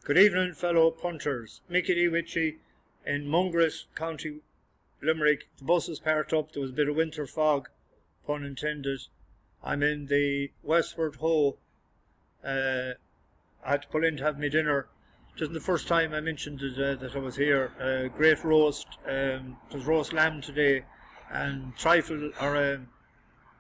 Good evening, fellow punters. Mickey D. Witchy in Mungret, County Limerick. The bus is parked up. There was a bit of winter fog, pun intended. I'm in the Westward Ho. I had to pull in to have my dinner. It isn't the first time I mentioned that I was here. Great roast. It was roast lamb today, and trifle or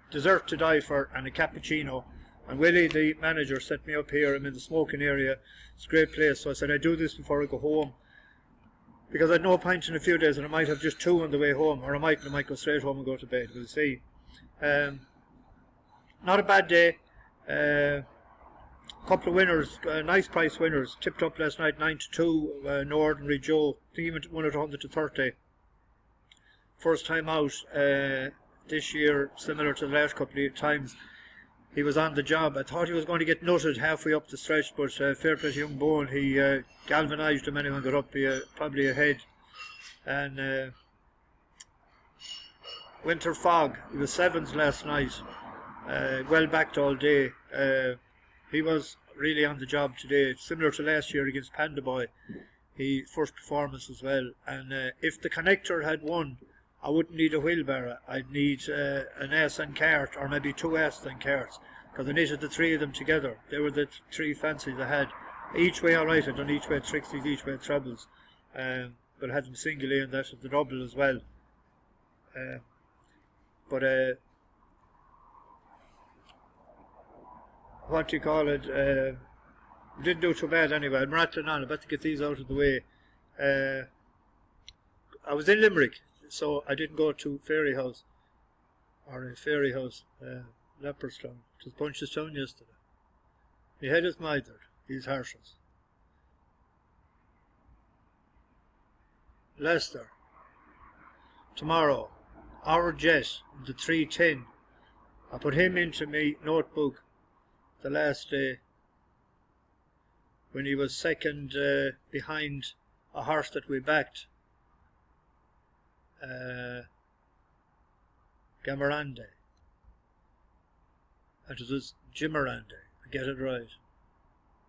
dessert to die for, and a cappuccino. And Willie, the manager, set me up here. I'm in the smoking area. It's a great place. So I said I'd do this before I go home, because I'd no pint in a few days, and I might have just two on the way home, or I might go straight home and go to bed. We'll see. Not a bad day. Couple of winners, nice price winners. Tipped up last night 9-2. No Ordinary Joe. I think he won at 100-30. First time out this year, similar to the last couple of times. He was on the job. I thought he was going to get nutted halfway up the stretch, but fair play to young Bone. He galvanised him. Anyone got up probably ahead. And winter fog. He was sevens last night. Well backed all day. He was really on the job today, similar to last year against Panda Boy. He first performance as well. And if the connector had won, I wouldn't need a wheelbarrow. I'd need an ass and cart, or maybe two ass and carts, because I needed the three of them together. They were the three fancies I had. Each way alright, I'd done each way trixies, each way trebles. But I had them singly and that of the double as well. What do you call it? Didn't do too bad anyway. I'm rattling on. I better get these out of the way. I was in Limerick, so I didn't go to Fairy House, Leopardstown. It was Punchestown yesterday. My head is mithered. These harshes. Leicester. Tomorrow. Our Jet, the 310. I put him into my notebook the last day when he was second behind a horse that we backed. Gamarande. And it was Jimarande, I get it right.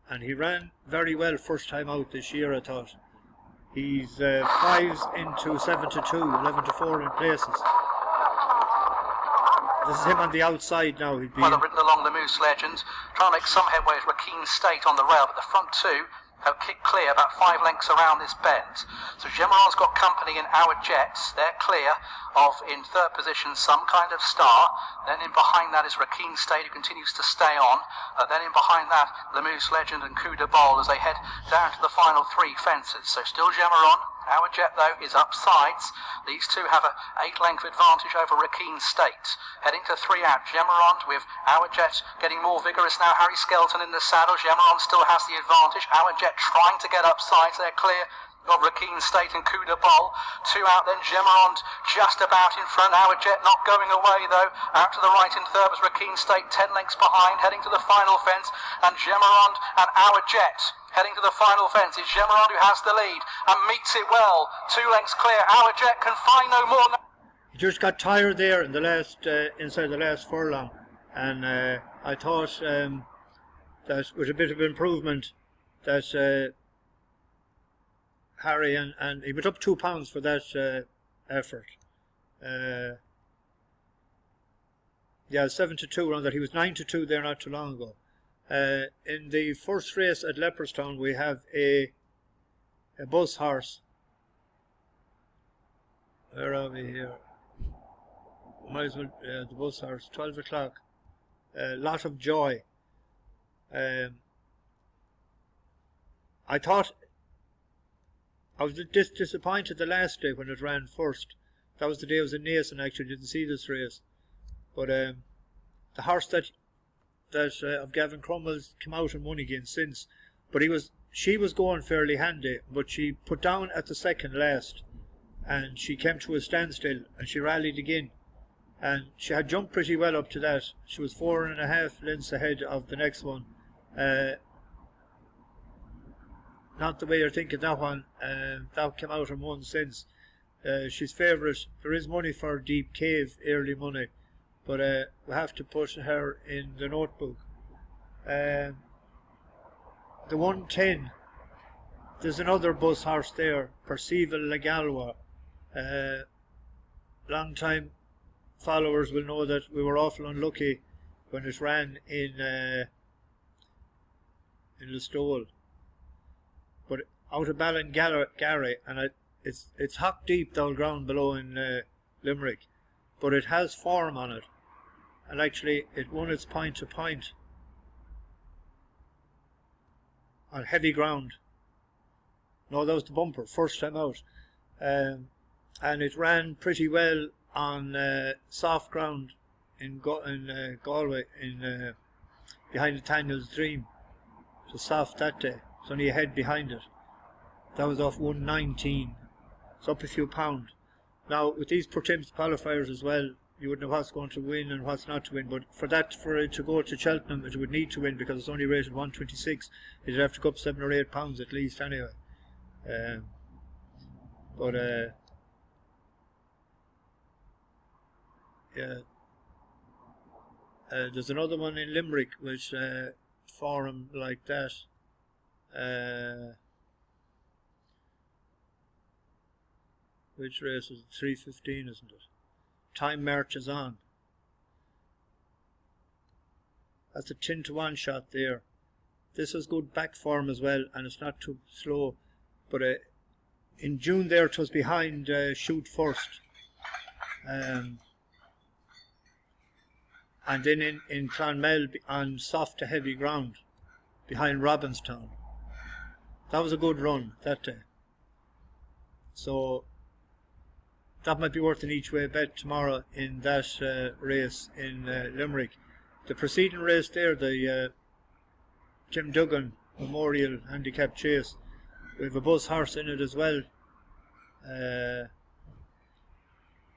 And he ran very well first time out this year, I thought. He's 5s into 7-2, 11-4 in places. This is him on the outside now. Well, ridden along the Moose Legend, trying to make some headway with Rakeen State on the rail, but the front two have kicked clear about 5 lengths around this bend. So Gemaron's got company in Our Jets. They're clear of, in third position, Some Kind of Star. Then in behind that is Rakeen State, who continues to stay on. Then in behind that, the Moose Legend and Coup de Bowl as they head down to the final 3 fences. So still Gemaron. Our Jet, though, is up sides. These two have a 8-length advantage over Rakeen State. Heading to 3 out, Gemaron with Our Jet getting more vigorous now. Harry Skelton in the saddle. Gemaron still has the advantage. Our Jet trying to get up sides. They're clear of Rakeen State and Coup de Bowl. 2 out then, Gemaron just about in front. Our Jet not going away though. Out to the right in third was Rakeen State, 10 lengths behind, heading to the final fence. And Gemaron and Our Jet heading to the final fence. It's Gemaron who has the lead and meets it well. 2 lengths clear. Our Jet can find no more. He just got tired there in the last inside the last furlong, and I thought that with a bit of improvement that Harry and he went up 2 pounds for that effort. Yeah, 7-2 around that. He was 9-2 there not too long ago. In the first race at Leopardstown, we have a bus horse. Where are we here? Might as well, the bus horse, 12 o'clock. Lot of Joy. I thought I was disappointed the last day when it ran first. That was the day I was in Nason, actually. Didn't see this race. But the horse that of Gavin Cromwell's come out and won again since. But she was going fairly handy, but she put down at the second last, and she came to a standstill, and she rallied again, and she had jumped pretty well up to that. She was 4.5 lengths ahead of the next one. Not the way you're thinking that one. That came out and won since. She's favourite. There is money for Deep Cave, early money, but we have to put her in the notebook. The 110 There's another bus horse there, Perceval Legallois. Long time followers will know that we were awful unlucky when it ran in Listowel. But out of Ballingarry, and it's hock deep down ground below in Limerick, but it has form on it, and actually it won its point to point on heavy ground. No, that was the bumper, first time out, and it ran pretty well on soft ground in Galway, behind Nathaniel's Dream. It was soft that day. It's only a head behind it. That was off 119. It's up a few pound. Now with these Pertemps qualifiers as well, you wouldn't know what's going to win and what's not to win. But for it to go to Cheltenham, it would need to win because it's only rated 126. It'd have to go up 7 or 8 pounds at least anyway. Yeah. There's another one in Limerick which forum like that. Which race is it? 3:15, isn't it? Time Marches On. That's a 10-to-1 shot there. This has good back form as well, and it's not too slow. But in June there, it was behind Shoot First. And then in Clonmel on soft to heavy ground, behind Robinstown. That was a good run that day. So that might be worth an each way bet tomorrow in that race in Limerick. The preceding race there, the Jim Duggan Memorial Handicap Chase, we have a bus horse in it as well.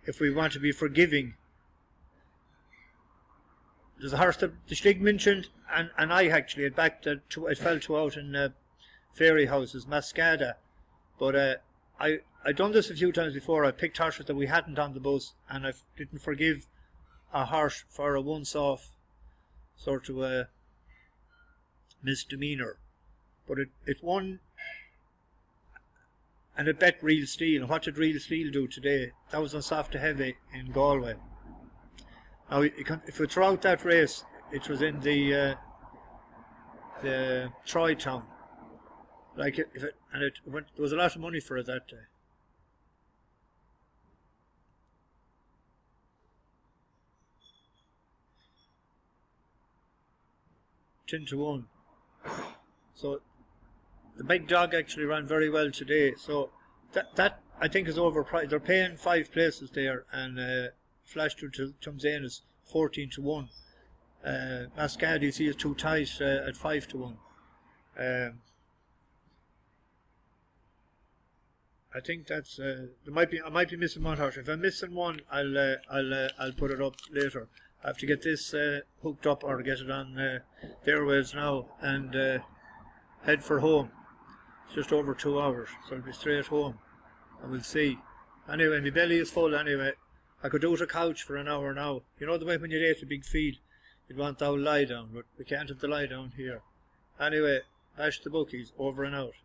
If we want to be forgiving, there's a horse that the Stig mentioned, and I actually had backed it fell to out in Fairy Houses, Mascada. But I'd done this a few times before. I picked horses that we hadn't on the bus, and I didn't forgive a horse for a once-off sort of a misdemeanour. But it won, and it bet Real Steel. And what did Real Steel do today? That was on soft to heavy in Galway. Now, if we throw out that race, it was in the Troy town. Like there was a lot of money for it that day. $10-to-1. So the big dog actually ran very well today. So that I think is overpriced. They're paying 5 places there, and Flash De Touzaine is 14-to-1. Mascad, you see, is too tight at 5-to-1. I think that's I might be missing one horse. If I'm missing one, I'll put it up later. I have to get this hooked up or get it on the airwaves now and head for home. It's just over 2 hours, so I'll be straight home and we'll see. Anyway, my belly is full anyway. I could do it a couch for an hour now. You know the way when you ate a big feed, you'd want to lie down, but we can't have the lie down here. Anyway, Ash the Bookies, over and out.